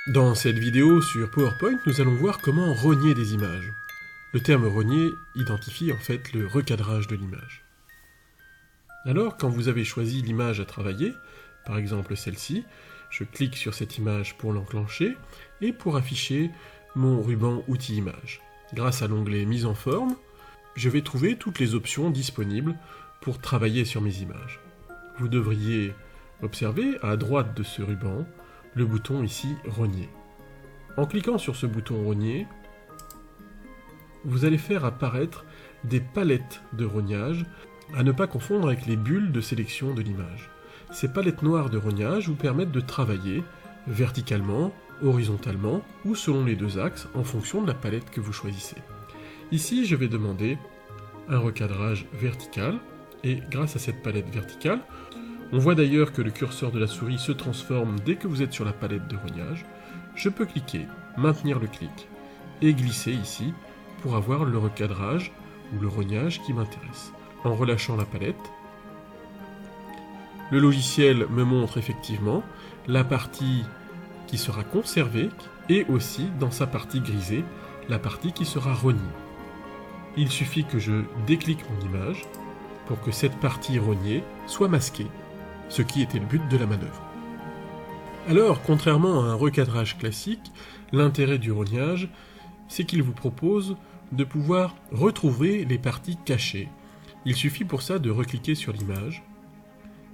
Dans cette vidéo sur PowerPoint, nous allons voir comment rogner des images. Le terme rogner identifie en fait le recadrage de l'image. Alors, quand vous avez choisi l'image à travailler, par exemple celle-ci, je clique sur cette image pour l'enclencher et pour afficher mon ruban Outils images. Grâce à l'onglet Mise en forme, je vais trouver toutes les options disponibles pour travailler sur mes images. Vous devriez observer à droite de ce ruban le bouton ici Rogner. En cliquant sur ce bouton Rogner, vous allez faire apparaître des palettes de rognage à ne pas confondre avec les bulles de sélection de l'image. Ces palettes noires de rognage vous permettent de travailler verticalement, horizontalement ou selon les deux axes en fonction de la palette que vous choisissez. Ici, je vais demander un recadrage vertical et grâce à cette palette verticale, on voit d'ailleurs que le curseur de la souris se transforme dès que vous êtes sur la palette de rognage. Je peux cliquer, maintenir le clic et glisser ici pour avoir le recadrage ou le rognage qui m'intéresse. En relâchant la palette, le logiciel me montre effectivement la partie qui sera conservée et aussi dans sa partie grisée, la partie qui sera rognée. Il suffit que je déclique mon image pour que cette partie rognée soit masquée, ce qui était le but de la manœuvre. Alors, contrairement à un recadrage classique, l'intérêt du rognage, c'est qu'il vous propose de pouvoir retrouver les parties cachées. Il suffit pour ça de recliquer sur l'image,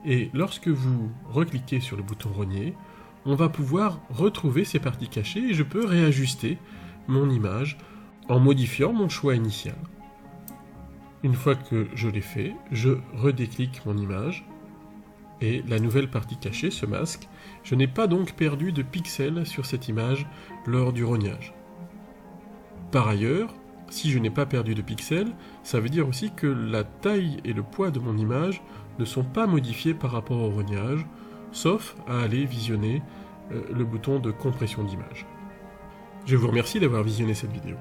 et lorsque vous recliquez sur le bouton rogner, on va pouvoir retrouver ces parties cachées et je peux réajuster mon image en modifiant mon choix initial. Une fois que je l'ai fait, je redéclique mon image, et la nouvelle partie cachée se masque. Je n'ai pas donc perdu de pixels sur cette image lors du rognage. Par ailleurs, si je n'ai pas perdu de pixels, ça veut dire aussi que la taille et le poids de mon image ne sont pas modifiés par rapport au rognage, sauf à aller visionner le bouton de compression d'image. Je vous remercie d'avoir visionné cette vidéo.